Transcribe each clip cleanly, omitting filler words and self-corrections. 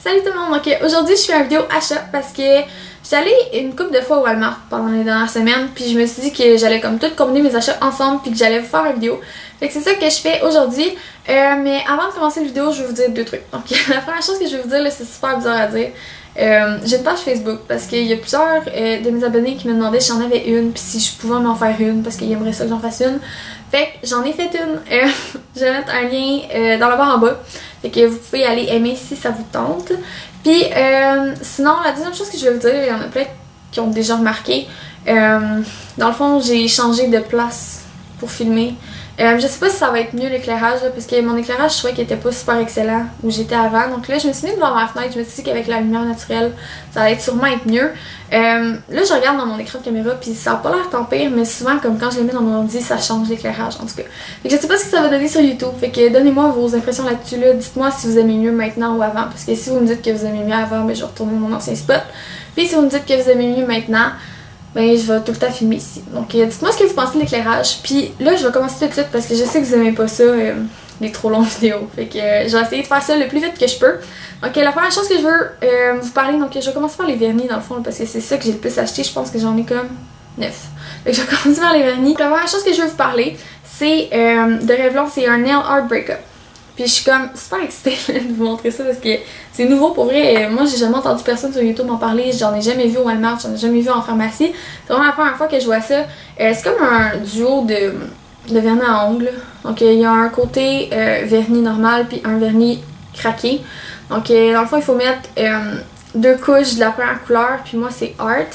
Salut tout le monde! Donc aujourd'hui je fais une vidéo achat parce que j'étais allée une couple de fois au Walmart pendant les dernières semaines, puis je me suis dit que j'allais comme tout combiner mes achats ensemble puis que j'allais vous faire une vidéo. Fait que c'est ça que je fais aujourd'hui. Mais avant de commencer la vidéo, je vais vous dire deux trucs. Donc la première chose que je vais vous dire, là, c'est super bizarre à dire. J'ai une page Facebook parce qu'il y a plusieurs de mes abonnés qui me demandaient si j'en avais une puis si je pouvais m'en faire une parce qu'ils aimeraient ça que j'en fasse une. Fait que j'en ai fait une. Je vais mettre un lien dans la barre en bas. Fait que vous pouvez aller aimer si ça vous tente. Puis sinon, la deuxième chose que je vais vous dire, il y en a plein qui ont déjà remarqué. Dans le fond, j'ai changé de place pour filmer. Je sais pas si ça va être mieux l'éclairage parce que mon éclairage je trouvais qu'il était pas super excellent où j'étais avant. Donc là je me suis mis devant ma fenêtre, je me suis dit qu'avec la lumière naturelle ça allait sûrement être mieux. Là je regarde dans mon écran de caméra puis ça a pas l'air tant pire, mais souvent comme quand je les mets dans mon ordi ça change l'éclairage en tout cas. Fait que je sais pas ce que ça va donner sur YouTube, fait que donnez-moi vos impressions là-dessus là. Dites-moi si vous aimez mieux maintenant ou avant, parce que si vous me dites que vous aimez mieux avant, ben je vais retourner mon ancien spot. Puis si vous me dites que vous aimez mieux maintenant, ben je vais tout le temps filmer ici. Donc dites-moi ce que vous pensez de l'éclairage. Puis là je vais commencer tout de suite parce que je sais que vous aimez pas ça, les trop longues vidéos. Fait que je vais essayer de faire ça le plus vite que je peux. Donc la première chose que je veux vous parler, donc je vais commencer par les vernis dans le fond parce que c'est ça que j'ai le plus acheté. Je pense que j'en ai comme 9. Fait que je vais commencer par les vernis. La première chose que je veux vous parler, c'est de Revlon, c'est un Nail Art Breakup. Puis je suis comme super excitée de vous montrer ça parce que c'est nouveau pour vrai. Moi j'ai jamais entendu personne sur YouTube en parler, j'en ai jamais vu au Walmart, j'en ai jamais vu en pharmacie. C'est vraiment la première fois que je vois ça. C'est comme un duo de vernis à ongles. Donc il y a un côté vernis normal puis un vernis craqué. Donc dans le fond il faut mettre deux couches de la première couleur, puis moi c'est Art.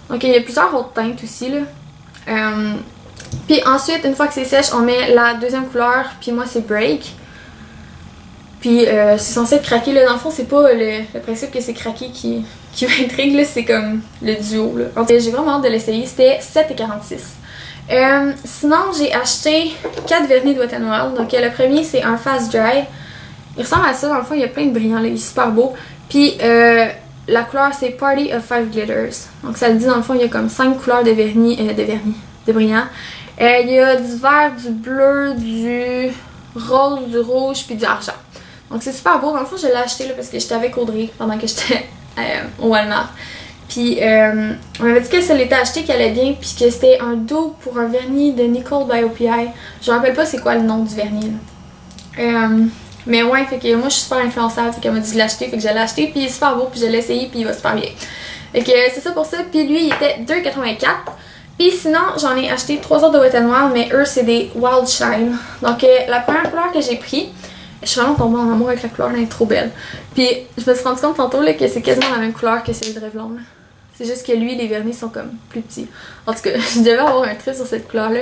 Donc il y a plusieurs autres teintes aussi là. Puis ensuite, une fois que c'est sèche, on met la deuxième couleur, puis moi c'est Break. Puis c'est censé être craqué, là. Dans le fond, c'est pas le principe que c'est craqué qui m'intrigue, là, c'est comme le duo, là. Donc j'ai vraiment hâte de l'essayer, c'était 7,46. Sinon, j'ai acheté 4 vernis de Wet n Wild. Donc le premier, c'est un Fast Dry. Il ressemble à ça, dans le fond, il y a plein de brillants, là, il est super beau. Puis la couleur, c'est Party of 5 Glitters. Donc ça le dit, dans le fond, il y a comme 5 couleurs de vernis, de brillants. Il y a du vert, du bleu, du rose, du rouge puis du argent. Donc c'est super beau. Dans le fond je l'ai acheté là, parce que j'étais avec Audrey pendant que j'étais au Walmart. Puis on m'avait dit que ça l'était acheté, qu'elle allait bien, puis que c'était un duo pour un vernis de Nicole by OPI. Je me rappelle pas c'est quoi le nom du vernis là. Mais ouais, fait que moi je suis super influençable, fait qu'elle m'a dit de l'acheter, fait que je l'ai acheté, puis il est super beau, puis je l'ai essayé, puis il va super bien. Fait que c'est ça pour ça. Puis lui il était 2,84$. Puis sinon, j'en ai acheté 3 autres de Wet n Wild, mais eux, c'est des Wild Shine. Donc, la première couleur que j'ai pris, je suis vraiment tombée en amour avec la couleur, elle est trop belle. Puis, je me suis rendu compte tantôt là, que c'est quasiment la même couleur que celle de Revlon. C'est juste que lui, les vernis sont comme plus petits. En tout cas, je devais avoir un trait sur cette couleur-là.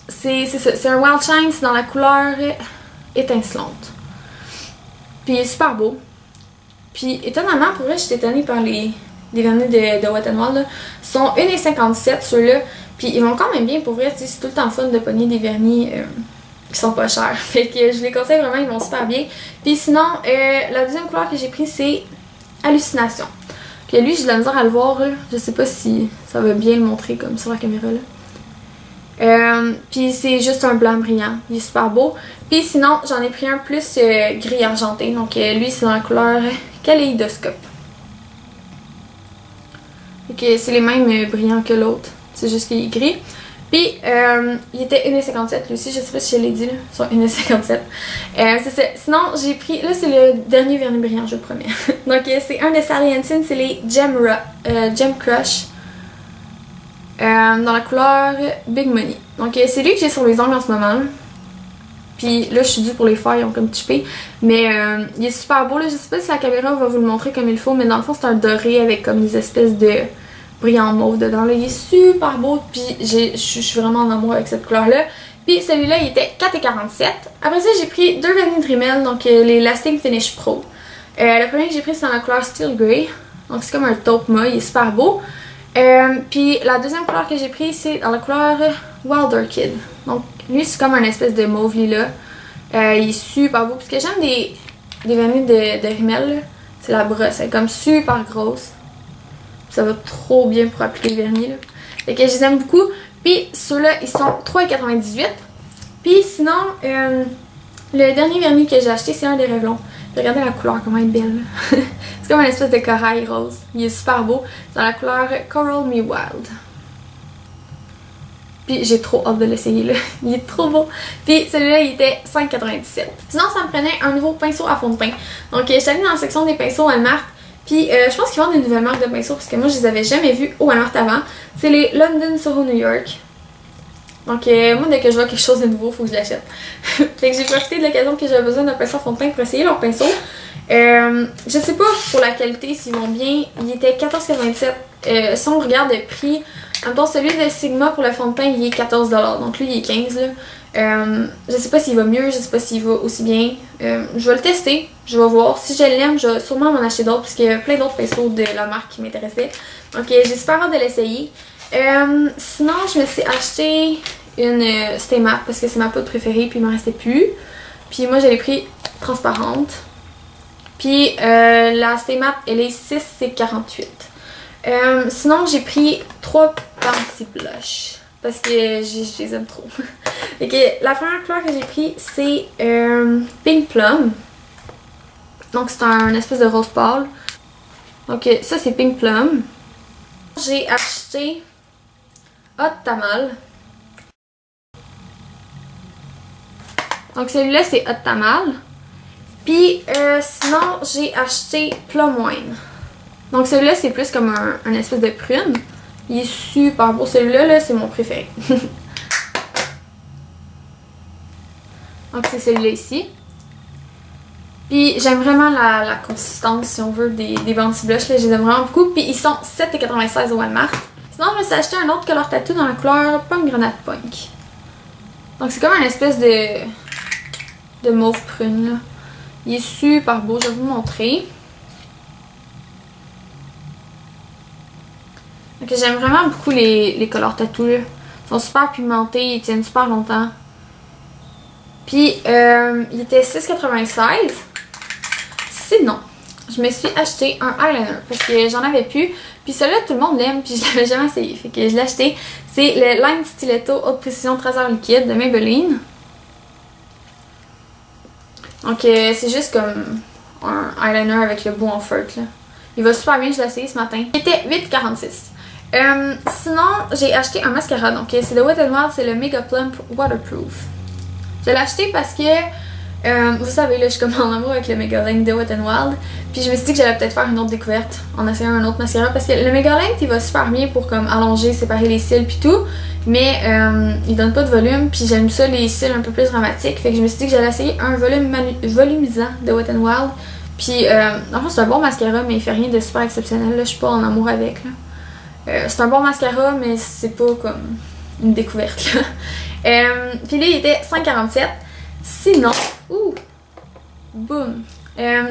C'est ça, c'est un Wild Shine, c'est dans la couleur étincelante. Puis, il est super beau. Puis, étonnamment, pour vrai, j'étais étonnée par les vernis de Wet n Wild là, sont 1,57$ ceux-là, puis ils vont quand même bien pour vrai, c'est tout le temps fun de pogner des vernis qui sont pas chers, fait que je les conseille vraiment, ils vont super bien. Puis sinon, la deuxième couleur que j'ai pris c'est Hallucination. Puis lui, j'ai de la misère à le voir, là. Je sais pas si ça va bien le montrer comme sur la caméra là. Puis c'est juste un blanc brillant, il est super beau. Puis sinon, j'en ai pris un plus gris argenté, donc lui c'est dans la couleur Kaléidoscope. C'est les mêmes brillants que l'autre, c'est juste qu'il est gris. Puis il était 1,57$ lui aussi, je sais pas si je l'ai dit là, sur 1,57$. C'est ça. Sinon j'ai pris, là c'est le dernier vernis brillant, je le promets. Donc c'est un de Sally Hansen, c'est les Gem Crush. Dans la couleur Big Money. Donc c'est lui que j'ai sur mes ongles en ce moment. Puis là je suis due pour les faire, ils ont comme chipé. Mais il est super beau là, je sais pas si la caméra va vous le montrer comme il faut, mais dans le fond c'est un doré avec comme des espèces de brillant mauve dedans là. Il est super beau, puis je suis vraiment en amour avec cette couleur là. Puis celui-là il était 4,47$. Après ça j'ai pris deux vernis de Rimmel, donc les Lasting Finish Pro. Le premier que j'ai pris c'est dans la couleur Steel Grey, donc c'est comme un taupe mat, il est super beau. Puis la deuxième couleur que j'ai pris c'est dans la couleur Wild Orchid. Donc lui c'est comme un espèce de mauve lilas. Il est super beau. Puis ce que j'aime des vernis de Rimmel, c'est la brosse, elle est comme super grosse. Ça va trop bien pour appliquer le vernis là. Fait que je les aime beaucoup. Puis ceux-là ils sont 3,98$. Puis sinon le dernier vernis que j'ai acheté c'est un des Revlon. Regardez la couleur, comment elle est belle. C'est comme une espèce de corail rose. Il est super beau. C'est dans la couleur Coral Me Wild. Puis j'ai trop hâte de l'essayer là. Il est trop beau. Puis celui-là, il était 5,97. Sinon, ça me prenait un nouveau pinceau à fond de teint. Donc, j'étais allée dans la section des pinceaux Walmart. Puis je pense qu'ils vendent une nouvelle marque de pinceaux parce que moi, je les avais jamais vus au Walmart avant. C'est les London Soho New York. Donc, moi, dès que je vois quelque chose de nouveau, il faut que je l'achète. Fait que j'ai profité de l'occasion que j'avais besoin d'un pinceau à fond de teint pour essayer leur pinceau. Je sais pas pour la qualité s'ils vont bien. Il était 14,97. Si on regarde le prix, en même temps, celui de Sigma pour le fond de teint, il est 14$. Donc lui, il est 15$. Là. Je sais pas s'il va mieux, je sais pas s'il va aussi bien. Je vais le tester, je vais voir. Si je l'aime, je vais sûrement m'en acheter d'autres parce qu'il y a plein d'autres pinceaux de la marque qui m'intéressaient. Donc j'ai super hâte de l'essayer. Sinon, je me suis acheté une Stay Matte parce que c'est ma poudre préférée puis il m'en restait plus. Puis moi, je l'ai pris transparente. Puis la Stay Matte, elle est 6,48$. Sinon, j'ai pris 3 Fancy Blush parce que je les aime trop. Fait que la première couleur que j'ai pris, c'est Pink Plum. Donc, c'est un espèce de rose pâle. Donc, ça, c'est Pink Plum. J'ai acheté Hot Tamal. Donc, celui-là, c'est Hot Tamal. Puis, sinon, j'ai acheté Plum Wine. Donc celui-là, c'est plus comme un espèce de prune. Il est super beau. Celui-là, -là, c'est mon préféré. Donc c'est celui-là ici. Puis j'aime vraiment la consistance, si on veut, des Bouncy Blush. Là. Je les aime vraiment beaucoup. Puis ils sont 7,96$ au Walmart. Sinon, je me suis acheté un autre Color Tattoo dans la couleur Pomegranate Punk. Donc c'est comme une espèce de mauve prune. Là. Il est super beau. Je vais vous montrer. Donc j'aime vraiment beaucoup les Color Tattoo. Là. Ils sont super pimentés, ils tiennent super longtemps. Puis il était 6,96$. Sinon, je me suis acheté un eyeliner parce que j'en avais plus. Puis celui-là, tout le monde l'aime, puis je l'avais jamais essayé. Fait que je l'ai acheté. C'est le Line Stiletto Haute Précision Traceur Liquide de Maybelline. Donc c'est juste comme un eyeliner avec le bout en feutre. Là. Il va super bien, je l'ai essayé ce matin. Il était 8,46$. Sinon, j'ai acheté un mascara. Donc c'est de Wet n Wild, c'est le Mega Plump Waterproof. Je l'ai acheté parce que vous savez, là, je suis comme en amour avec le Mega Length de Wet n Wild. Puis je me suis dit que j'allais peut-être faire une autre découverte en essayant un autre mascara. Parce que le Mega Length, il va super bien pour comme allonger, séparer les cils puis tout. Mais il donne pas de volume. Puis j'aime ça, les cils un peu plus dramatiques. Fait que je me suis dit que j'allais essayer un volumisant de Wet n Wild. Puis en fait, c'est un bon mascara, mais il fait rien de super exceptionnel. Là. Je suis pas en amour avec. Là. C'est un bon mascara, mais c'est pas comme une découverte. Puis là, il était 5,47$. Sinon, boum!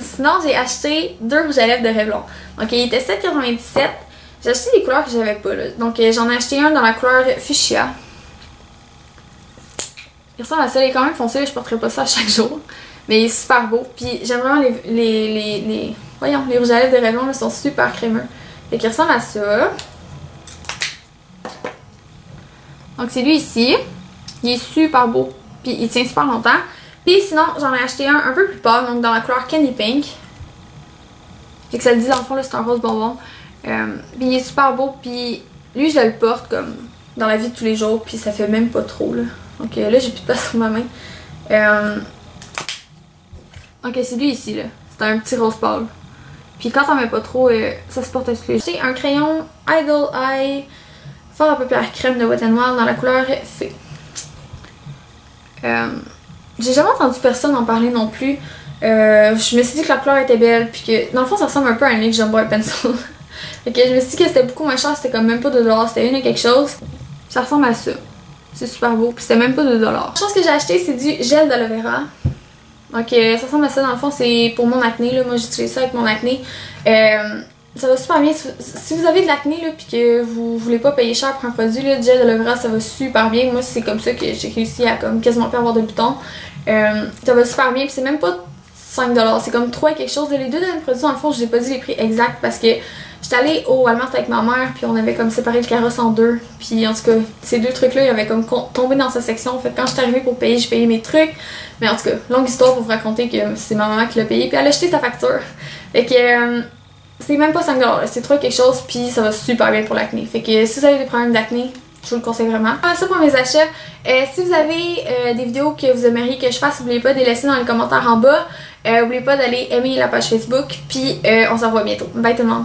Sinon, j'ai acheté 2 rouges à lèvres de Revlon. Donc, il était 7,97$. J'ai acheté des couleurs que j'avais pas. Là. Donc, j'en ai acheté un dans la couleur Fuchsia. Il ressemble à ça. Il est quand même foncé. Je porterai pas ça à chaque jour. Mais il est super beau. Puis, j'aime vraiment les rouges à lèvres de Revlon. Là, sont super crémeux. Fait qu'il ressemble à ça. Donc, c'est lui ici. Il est super beau. Puis, il tient super longtemps. Puis, sinon, j'en ai acheté un peu plus pâle. Donc, dans la couleur Candy Pink. Fait que ça le dit, dans le fond, c'est un rose bonbon. Puis, il est super beau. Puis, lui, je le porte comme dans la vie de tous les jours. Puis, ça fait même pas trop, là. Donc, là, j'ai plus de place sur ma main. Ok, c'est lui ici, là. C'est un petit rose pâle. Puis, quand on met pas trop, ça se porte à tous les jours. J'ai un crayon Idol Eye fort à paupières crème de Wet n Wild dans la couleur Fée. J'ai jamais entendu personne en parler non plus. Je me suis dit que la couleur était belle, puis que dans le fond ça ressemble un peu à un NYX Jumbo Eye Pencil. Fait que je me suis dit que c'était beaucoup moins cher, c'était comme même pas 2$, c'était une et quelque chose. Ça ressemble à ça. C'est super beau, puis c'était même pas 2$. La chose que j'ai acheté, c'est du gel d'aloe vera. Donc ça ressemble à ça, dans le fond c'est pour mon acné, là. Moi j'utilise ça avec mon acné. Ça va super bien. Si vous avez de l'acné puis que vous voulez pas payer cher pour un produit, là, du gel d'aloe vera, ça va super bien. Moi, c'est comme ça que j'ai réussi à comme quasiment pas avoir de boutons. Ça va super bien. Puis c'est même pas 5$. C'est comme 3 quelque chose. Les deux derniers produits, dans le fond, je n'ai pas dit les prix exacts parce que j'étais allée au Walmart avec ma mère, puis on avait comme séparé le carrosse en deux. Puis en tout cas, ces deux trucs-là, ils avaient comme tombé dans sa section. Fait que quand j'étais arrivée pour payer, j'ai payé mes trucs. Mais en tout cas, longue histoire pour vous raconter que c'est ma maman qui l'a payé. Puis elle a jeté sa facture. Fait que c'est même pas 5$, c'est 3 quelque chose, puis ça va super bien pour l'acné. Fait que si vous avez des problèmes d'acné, je vous le conseille vraiment. Ça pour mes achats. Si vous avez des vidéos que vous aimeriez que je fasse, n'oubliez pas de les laisser dans les commentaires en bas. N'oubliez pas d'aller aimer la page Facebook. Puis on se revoit bientôt. Bye tout le monde!